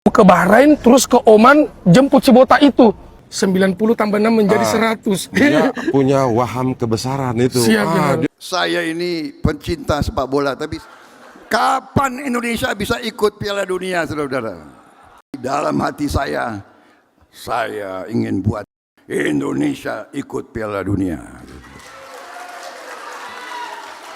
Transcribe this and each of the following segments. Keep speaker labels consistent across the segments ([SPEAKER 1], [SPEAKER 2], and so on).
[SPEAKER 1] ke Bahrain, terus ke Oman, jemput si botak itu. 90 tambah 6 menjadi 100.
[SPEAKER 2] Dia punya waham kebesaran itu.
[SPEAKER 1] Siap,
[SPEAKER 3] Saya ini pencinta sepak bola, tapi kapan Indonesia bisa ikut Piala Dunia, saudara-saudara? Dalam hati saya ingin buat Indonesia ikut Piala Dunia.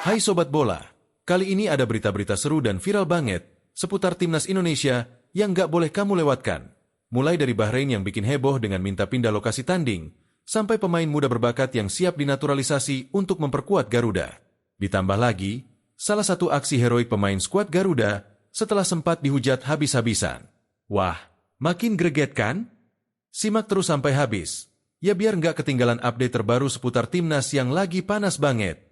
[SPEAKER 4] Hai Sobat Bola, kali ini ada berita-berita seru dan viral banget seputar Timnas Indonesia yang gak boleh kamu lewatkan. Mulai dari Bahrain yang bikin heboh dengan minta pindah lokasi tanding, sampai pemain muda berbakat yang siap dinaturalisasi untuk memperkuat Garuda. Ditambah lagi, salah satu aksi heroik pemain skuad Garuda setelah sempat dihujat habis-habisan. Wah, makin greget kan? Simak terus sampai habis, ya biar nggak ketinggalan update terbaru seputar Timnas yang lagi panas banget.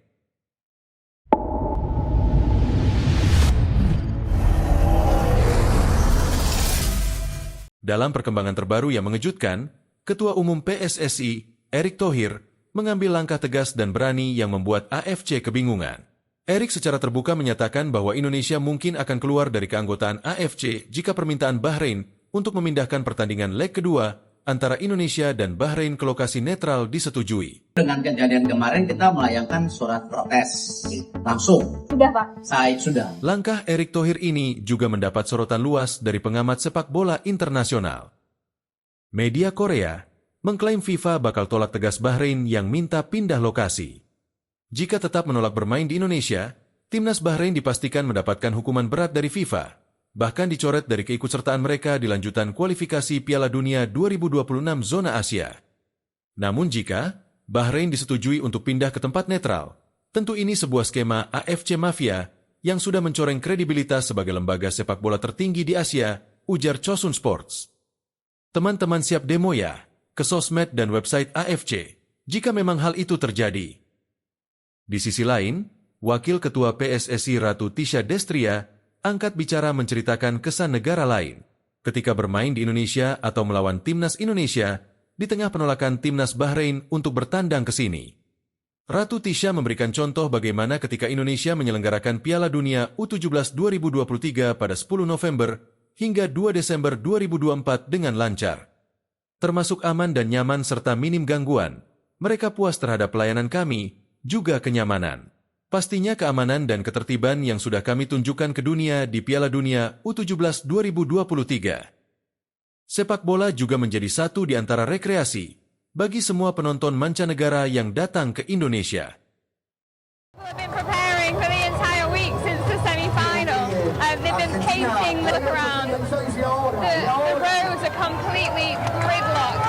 [SPEAKER 4] Dalam perkembangan terbaru yang mengejutkan, Ketua Umum PSSI, Erick Thohir, mengambil langkah tegas dan berani yang membuat AFC kebingungan. Erick secara terbuka menyatakan bahwa Indonesia mungkin akan keluar dari keanggotaan AFC jika permintaan Bahrain untuk memindahkan pertandingan leg kedua antara Indonesia dan Bahrain ke lokasi netral disetujui.
[SPEAKER 5] Dengan kejadian kemarin kita melayangkan surat protes langsung.
[SPEAKER 6] Sudah Pak?
[SPEAKER 5] Sudah.
[SPEAKER 4] Langkah Erick Thohir ini juga mendapat sorotan luas dari pengamat sepak bola internasional. Media Korea mengklaim FIFA bakal tolak tegas Bahrain yang minta pindah lokasi. Jika tetap menolak bermain di Indonesia, timnas Bahrain dipastikan mendapatkan hukuman berat dari FIFA, bahkan dicoret dari keikutsertaan mereka di lanjutan kualifikasi Piala Dunia 2026 zona Asia. Namun jika Bahrain disetujui untuk pindah ke tempat netral, tentu ini sebuah skema AFC Mafia yang sudah mencoreng kredibilitas sebagai lembaga sepak bola tertinggi di Asia, ujar Chosun Sports. Teman-teman siap demo ya ke sosmed dan website AFC jika memang hal itu terjadi. Di sisi lain, Wakil Ketua PSSI Ratu Tisha Destria angkat bicara menceritakan kesan negara lain ketika bermain di Indonesia atau melawan timnas Indonesia di tengah penolakan timnas Bahrain untuk bertandang ke sini. Ratu Tisha memberikan contoh bagaimana ketika Indonesia menyelenggarakan Piala Dunia U17 2023 pada 10 November hingga 2 Desember 2024 dengan lancar. Termasuk aman dan nyaman serta minim gangguan, mereka puas terhadap pelayanan kami, juga kenyamanan. Pastinya keamanan dan ketertiban yang sudah kami tunjukkan ke dunia di Piala Dunia U17 2023. Sepak bola juga menjadi satu di antara rekreasi bagi semua penonton mancanegara yang datang ke Indonesia.
[SPEAKER 6] People have been preparing for the entire week since the semi-final. They've been painting the look around. The roads are completely gridlocked.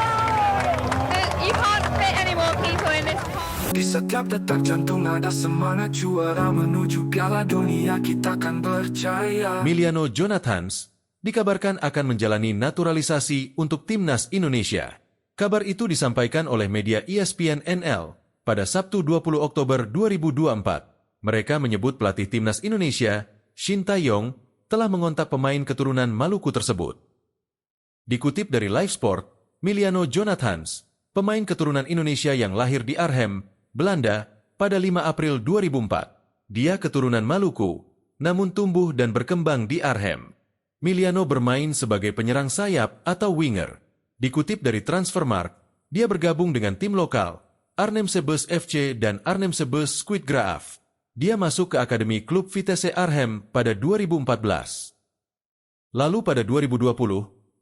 [SPEAKER 6] You can't fit any more people in this car.
[SPEAKER 7] Di setiap detak jantung ada semangat juara menuju Piala Dunia, kita akan percaya.
[SPEAKER 4] Emiliano Jonathans dikabarkan akan menjalani naturalisasi untuk timnas Indonesia. Kabar itu disampaikan oleh media ESPN NL pada Sabtu 20 Oktober 2024. Mereka menyebut pelatih timnas Indonesia, Shin Tae-yong, telah mengontak pemain keturunan Maluku tersebut. Dikutip dari Live Sport, Emiliano Jonathans, pemain keturunan Indonesia yang lahir di Arnhem, Belanda, pada 5 April 2004. Dia keturunan Maluku, namun tumbuh dan berkembang di Arnhem. Emiliano bermain sebagai penyerang sayap atau winger. Dikutip dari Transfermarkt, dia bergabung dengan tim lokal, Arnhem Sebus FC dan Arnhem Sebus Squid Graaf. Dia masuk ke Akademi Klub Vitesse Arnhem pada 2014. Lalu pada 2020,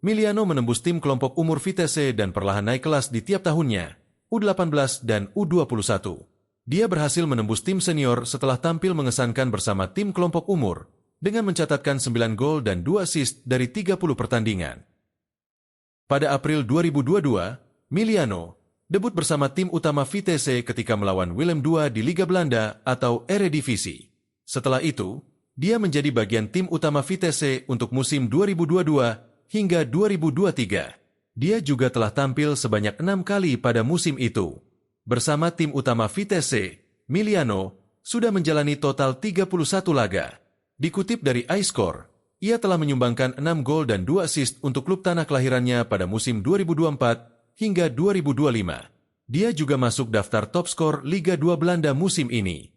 [SPEAKER 4] Emiliano menembus tim kelompok umur Vitesse dan perlahan naik kelas di tiap tahunnya, U18 dan U21. Dia berhasil menembus tim senior setelah tampil mengesankan bersama tim kelompok umur, dengan mencatatkan 9 gol dan 2 assist dari 30 pertandingan. Pada April 2022, Emiliano debut bersama tim utama Vitesse ketika melawan Willem II di Liga Belanda atau Eredivisie. Setelah itu, dia menjadi bagian tim utama Vitesse untuk musim 2022 hingga 2023. Dia juga telah tampil sebanyak 6 kali pada musim itu. Bersama tim utama Vitesse, Emiliano sudah menjalani total 31 laga. Dikutip dari iScore, ia telah menyumbangkan 6 gol dan 2 assist untuk klub tanah kelahirannya pada musim 2024 hingga 2025. Dia juga masuk daftar top skor Liga 2 Belanda musim ini.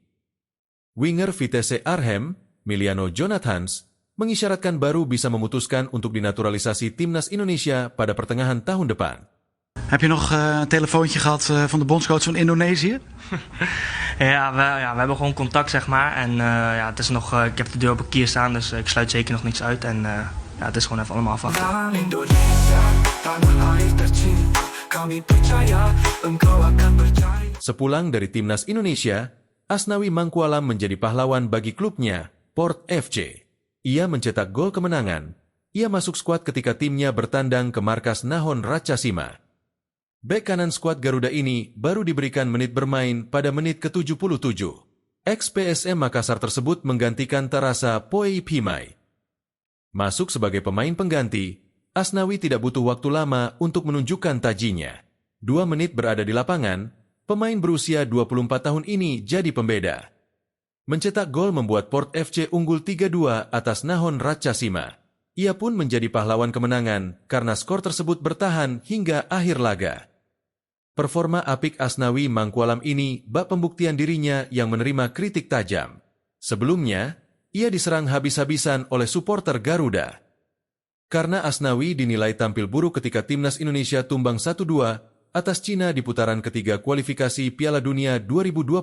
[SPEAKER 4] Winger Vitesse Arnhem, Emiliano Jonathans, mengisyaratkan baru bisa memutuskan untuk dinaturalisasi timnas Indonesia pada pertengahan tahun depan.
[SPEAKER 8] Heb je nog een telefoontje gehad van de bondscoach van Indonesië?
[SPEAKER 9] We hebben gewoon contact, zeg maar. En het is nog, ik heb de deur op een kier staan, dus ik sluit zeker nog niks uit. En het is gewoon even allemaal afwachten.
[SPEAKER 4] Sepulang dari timnas Indonesia, Asnawi Mangkualam menjadi pahlawan bagi klubnya, Port FC. Ia mencetak gol kemenangan. Ia masuk skuad ketika timnya bertandang ke markas Nahon Ratchasima. Bek kanan skuad Garuda ini baru diberikan menit bermain pada menit ke-77. Ex-PSM Makassar tersebut menggantikan Tarasa Poei Pimai. Masuk sebagai pemain pengganti, Asnawi tidak butuh waktu lama untuk menunjukkan tajinya. 2 menit berada di lapangan, pemain berusia 24 tahun ini jadi pembeda. Mencetak gol membuat Port FC unggul 3-2 atas Nahon Ratchasima. Ia pun menjadi pahlawan kemenangan karena skor tersebut bertahan hingga akhir laga. Performa apik Asnawi Mangkualam ini bak pembuktian dirinya yang menerima kritik tajam. Sebelumnya, ia diserang habis-habisan oleh supporter Garuda. Karena Asnawi dinilai tampil buruk ketika timnas Indonesia tumbang 1-2 atas Cina di putaran ketiga kualifikasi Piala Dunia 2026.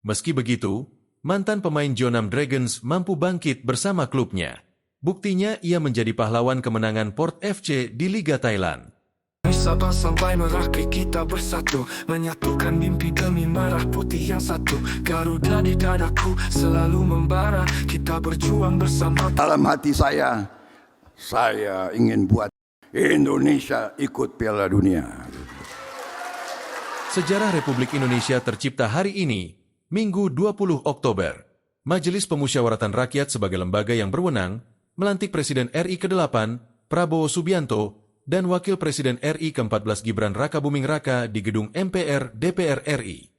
[SPEAKER 4] Meski begitu, mantan pemain Jeonnam Dragons mampu bangkit bersama klubnya. Buktinya ia menjadi pahlawan kemenangan Port FC di Liga Thailand.
[SPEAKER 7] Sabah sampai Merauke kita bersatu, menyatukan mimpi demi merah putih yang satu. Garuda di dadaku selalu membara, kita berjuang bersama.
[SPEAKER 3] Dalam hati saya ingin buat Indonesia ikut Piala Dunia.
[SPEAKER 4] Sejarah Republik Indonesia tercipta hari ini, Minggu 20 Oktober. Majelis Pemusyawaratan Rakyat sebagai lembaga yang berwenang melantik Presiden RI ke-8, Prabowo Subianto, dan Wakil Presiden RI ke-14 Gibran Rakabuming Raka di gedung MPR DPR RI.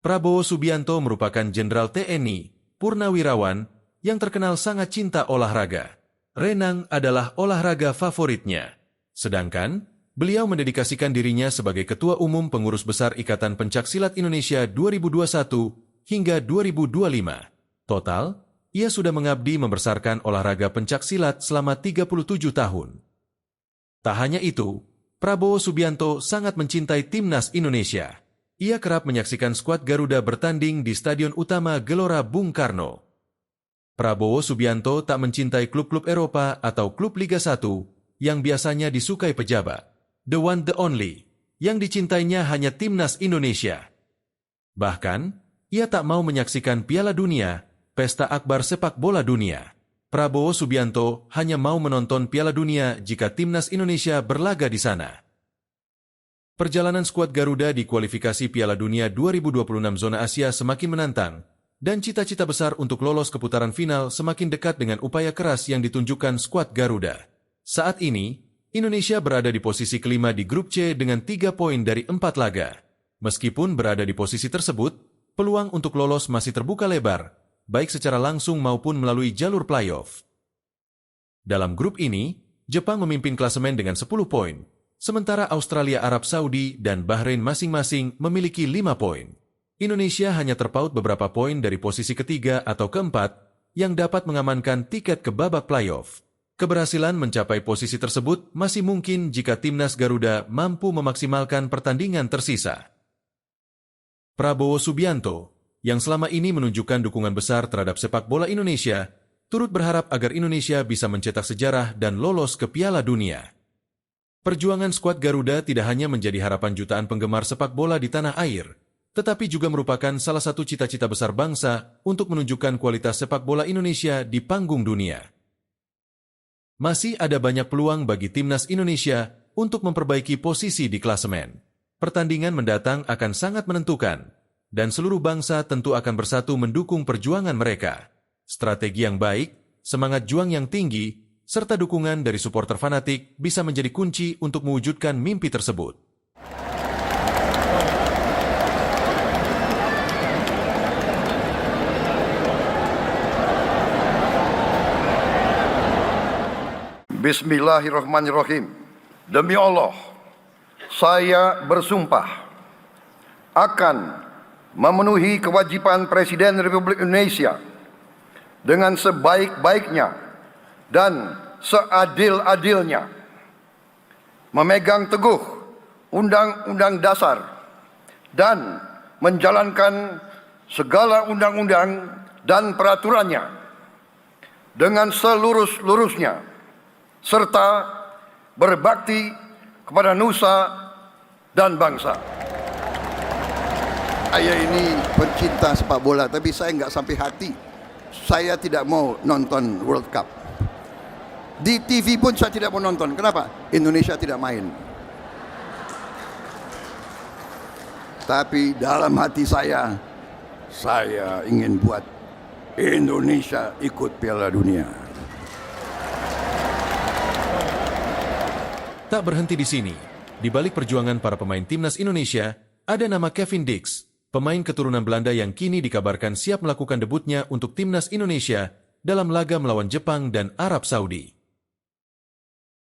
[SPEAKER 4] Prabowo Subianto merupakan Jenderal TNI, Purnawirawan, yang terkenal sangat cinta olahraga. Renang adalah olahraga favoritnya. Sedangkan, beliau mendedikasikan dirinya sebagai Ketua Umum Pengurus Besar Ikatan Pencaksilat Indonesia 2021 hingga 2025. Total, ia sudah mengabdi membesarkan olahraga pencaksilat selama 37 tahun. Tak hanya itu, Prabowo Subianto sangat mencintai timnas Indonesia. Ia kerap menyaksikan skuad Garuda bertanding di Stadion Utama Gelora Bung Karno. Prabowo Subianto tak mencintai klub-klub Eropa atau klub Liga 1 yang biasanya disukai pejabat. The one the only, yang dicintainya hanya timnas Indonesia. Bahkan, ia tak mau menyaksikan Piala Dunia, pesta akbar sepak bola dunia. Prabowo Subianto hanya mau menonton Piala Dunia jika timnas Indonesia berlaga di sana. Perjalanan skuad Garuda di kualifikasi Piala Dunia 2026 zona Asia semakin menantang, dan cita-cita besar untuk lolos ke putaran final semakin dekat dengan upaya keras yang ditunjukkan skuad Garuda. Saat ini, Indonesia berada di posisi kelima di grup C dengan 3 poin dari 4 laga. Meskipun berada di posisi tersebut, peluang untuk lolos masih terbuka lebar, baik secara langsung maupun melalui jalur playoff. Dalam grup ini, Jepang memimpin klasemen dengan 10 poin, sementara Australia, Arab Saudi, dan Bahrain masing-masing memiliki 5 poin. Indonesia hanya terpaut beberapa poin dari posisi ketiga atau keempat yang dapat mengamankan tiket ke babak playoff. Keberhasilan mencapai posisi tersebut masih mungkin jika timnas Garuda mampu memaksimalkan pertandingan tersisa. Prabowo Subianto, yang selama ini menunjukkan dukungan besar terhadap sepak bola Indonesia, turut berharap agar Indonesia bisa mencetak sejarah dan lolos ke Piala Dunia. Perjuangan skuad Garuda tidak hanya menjadi harapan jutaan penggemar sepak bola di tanah air, tetapi juga merupakan salah satu cita-cita besar bangsa untuk menunjukkan kualitas sepak bola Indonesia di panggung dunia. Masih ada banyak peluang bagi timnas Indonesia untuk memperbaiki posisi di klasemen. Pertandingan mendatang akan sangat menentukan, dan seluruh bangsa tentu akan bersatu mendukung perjuangan mereka. Strategi yang baik, semangat juang yang tinggi, serta dukungan dari supporter fanatik bisa menjadi kunci untuk mewujudkan mimpi tersebut.
[SPEAKER 3] Bismillahirrahmanirrahim. Demi Allah, saya bersumpah akan memenuhi kewajiban Presiden Republik Indonesia dengan sebaik-baiknya dan seadil-adilnya, memegang teguh Undang-Undang Dasar dan menjalankan segala undang-undang dan peraturannya dengan selurus-lurusnya, serta berbakti kepada nusa dan bangsa. Saya ini pencinta sepak bola, tapi saya nggak sampai hati. Saya tidak mau nonton World Cup. Di TV pun saya tidak mau nonton. Kenapa? Indonesia tidak main. Tapi dalam hati saya ingin buat Indonesia ikut Piala Dunia.
[SPEAKER 4] Tak berhenti di sini. Di balik perjuangan para pemain timnas Indonesia, ada nama Kevin Dix, pemain keturunan Belanda yang kini dikabarkan siap melakukan debutnya untuk timnas Indonesia dalam laga melawan Jepang dan Arab Saudi.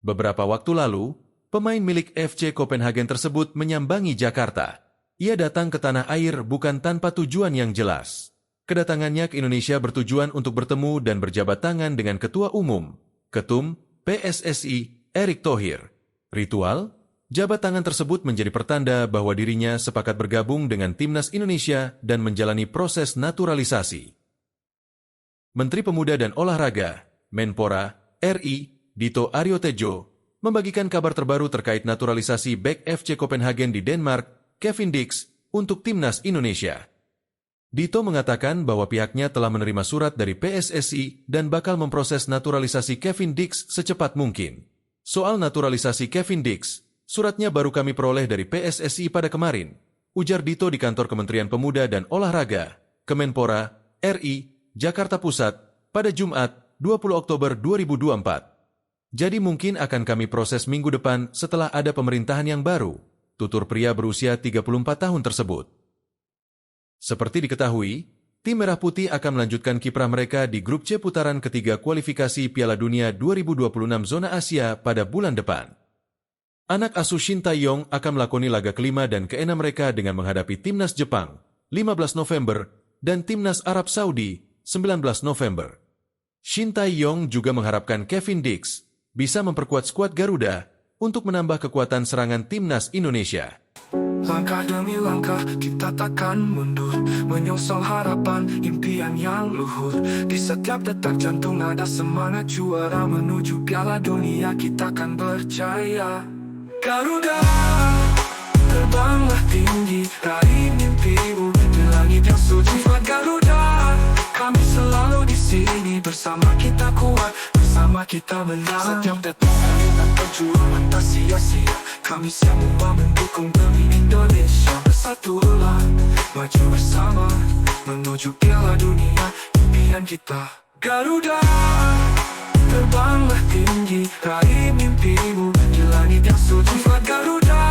[SPEAKER 4] Beberapa waktu lalu, pemain milik FC Copenhagen tersebut menyambangi Jakarta. Ia datang ke tanah air bukan tanpa tujuan yang jelas. Kedatangannya ke Indonesia bertujuan untuk bertemu dan berjabat tangan dengan Ketua Umum, Ketum PSSI, Erick Thohir. Ritual, jabat tangan tersebut menjadi pertanda bahwa dirinya sepakat bergabung dengan timnas Indonesia dan menjalani proses naturalisasi. Menteri Pemuda dan Olahraga, Menpora, RI, Dito Aryo Tejo, membagikan kabar terbaru terkait naturalisasi bek FC Copenhagen di Denmark, Kevin Dix, untuk timnas Indonesia. Dito mengatakan bahwa pihaknya telah menerima surat dari PSSI dan bakal memproses naturalisasi Kevin Dix secepat mungkin. Soal naturalisasi Kevin Dix, suratnya baru kami peroleh dari PSSI pada kemarin, ujar Dito di kantor Kementerian Pemuda dan Olahraga, Kemenpora, RI, Jakarta Pusat, pada Jumat, 20 Oktober 2024. Jadi mungkin akan kami proses minggu depan setelah ada pemerintahan yang baru, tutur pria berusia 34 tahun tersebut. Seperti diketahui, tim Merah Putih akan melanjutkan kiprah mereka di grup C putaran ketiga kualifikasi Piala Dunia 2026 zona Asia pada bulan depan. Anak asuh Shin Tae-yong akan melakoni laga kelima dan keenam mereka dengan menghadapi timnas Jepang, 15 November, dan timnas Arab Saudi, 19 November. Shin Tae-yong juga mengharapkan Kevin Dix bisa memperkuat skuad Garuda untuk menambah kekuatan serangan timnas Indonesia.
[SPEAKER 7] Langkah demi langkah kita takkan mundur, menyongsong harapan impian yang luhur. Di setiap detak jantung ada semangat juara, menuju Piala Dunia kita akan berjaya. Garuda, terbanglah tinggi, raih mimpimu di langit yang suci. Buat Garuda, kami selalu di sini, bersama kita kuat, bersama kita menang. Setiap detik kita berjuang tak sia-sia, kami semua mendukung demi Indonesia. Bersatulah, maju bersama, menuju Piala Dunia, impian kita. Garuda, terbanglah tinggi, raih mimpimu di langit yang suci. Buat Garuda,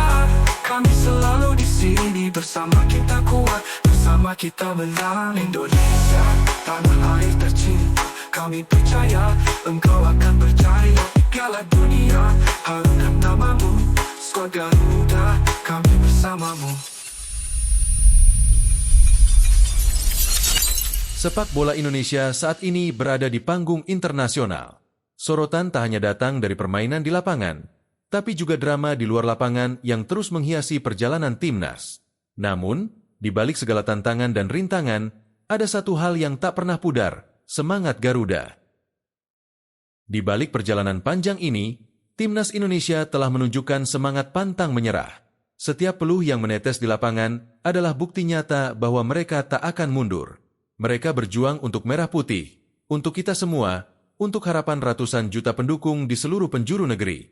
[SPEAKER 7] kami selalu di sini, bersama kita kuat, bersama kita menang. Indonesia, tanah air tercinta, kami percaya engkau akan berjaya di Piala Dunia. Harumkan namamu, skuad Garuda, kami bersamamu.
[SPEAKER 4] Sepak bola Indonesia saat ini berada di panggung internasional. Sorotan tak hanya datang dari permainan di lapangan, tapi juga drama di luar lapangan yang terus menghiasi perjalanan timnas. Namun, di balik segala tantangan dan rintangan, ada satu hal yang tak pernah pudar, semangat Garuda. Di balik perjalanan panjang ini, timnas Indonesia telah menunjukkan semangat pantang menyerah. Setiap peluh yang menetes di lapangan adalah bukti nyata bahwa mereka tak akan mundur. Mereka berjuang untuk Merah Putih, untuk kita semua, untuk harapan ratusan juta pendukung di seluruh penjuru negeri.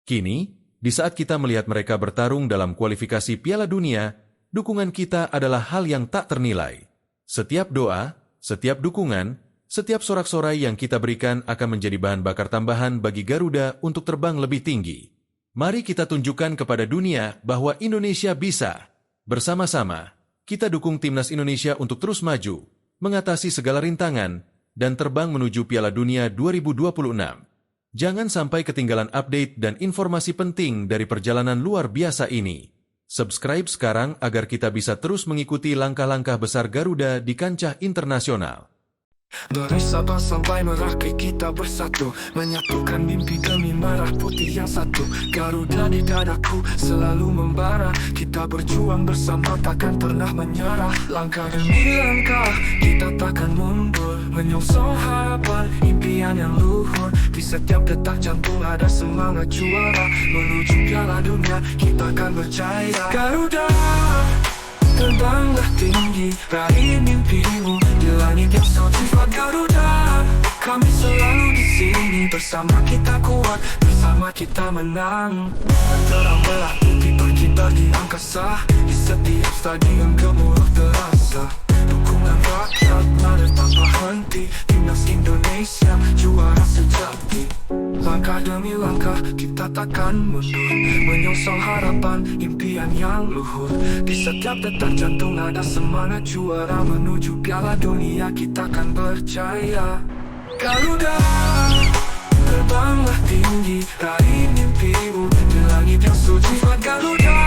[SPEAKER 4] Kini, di saat kita melihat mereka bertarung dalam kualifikasi Piala Dunia, dukungan kita adalah hal yang tak ternilai. Setiap doa, setiap dukungan, setiap sorak-sorai yang kita berikan akan menjadi bahan bakar tambahan bagi Garuda untuk terbang lebih tinggi. Mari kita tunjukkan kepada dunia bahwa Indonesia bisa. Bersama-sama, kita dukung timnas Indonesia untuk terus maju, mengatasi segala rintangan, dan terbang menuju Piala Dunia 2026. Jangan sampai ketinggalan update dan informasi penting dari perjalanan luar biasa ini. Subscribe sekarang agar kita bisa terus mengikuti langkah-langkah besar Garuda di kancah internasional.
[SPEAKER 7] Dari Sabah sampai Merauke kita bersatu, menyatukan mimpi demi merah putih yang satu. Garuda di dadaku selalu membara, kita berjuang bersama takkan pernah menyerah. Langkah demi langkah kita takkan mundur, menyongsong harapan impian yang luhur. Di setiap detak jantung ada semangat juara, menuju Piala Dunia kita akan berjaya. Garuda, terbanglah tinggi, raih mimpimu di langit yang sejuflat. Garuda, kami selalu di sini, bersama kita kuat, bersama kita menang. Terang merah putih berkibar di angkasa, di setiap stadion gemuruh terasa. Dukungan rakyat mengalir tanpa henti, timnas Indonesia juara sejati. Langkah demi langkah kita takkan mundur, menyongsong harapan impian yang luhur. Di setiap detak jantung ada semangat juara, menuju Piala Dunia kita akan berjaya. Garuda, terbanglah tinggi, raih mimpimu di langit yang sejuflat. Garuda,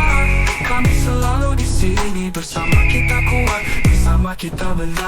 [SPEAKER 7] kami selalu di sini, bersama kita kuat, bersama kita menang.